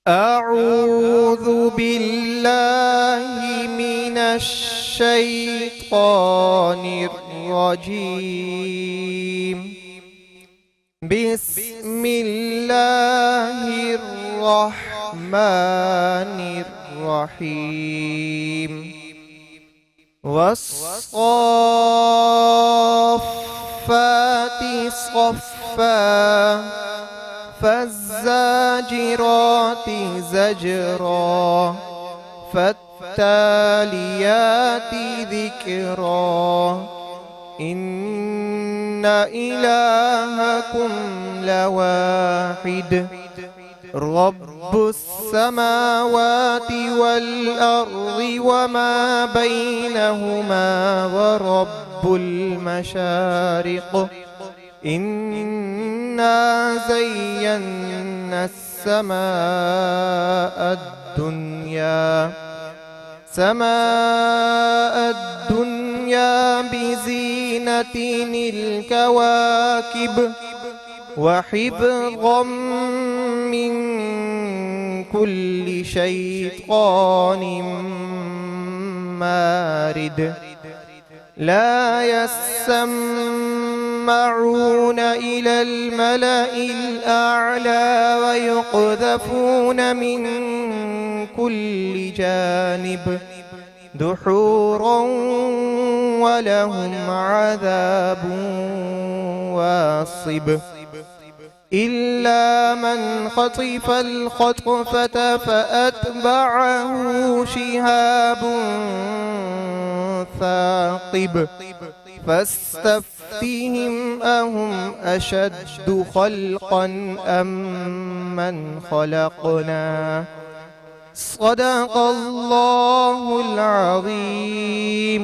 أعوذ بالله من الشيطان الرجيم. بسم الله الرحمن الرحيم. والصافات صفا فالزاجرات زجرا فالتاليات ذكرا إن إلهكم لواحد رب السماوات والأرض وما بينهما ورب المشارق إنا زينا الدنيا بزينة الكواكب وحفظا من كل شيطان مارد لا يسمعون إلى الملأ الأعلى ويقذفون من كل جانب دحورا ولهم عذاب واصب إلا من خطف الخطفة فأتبعه شهاب ثاقب فاستفتهم أهم أشد خلقا أم من خلقنا. صدق الله العظيم.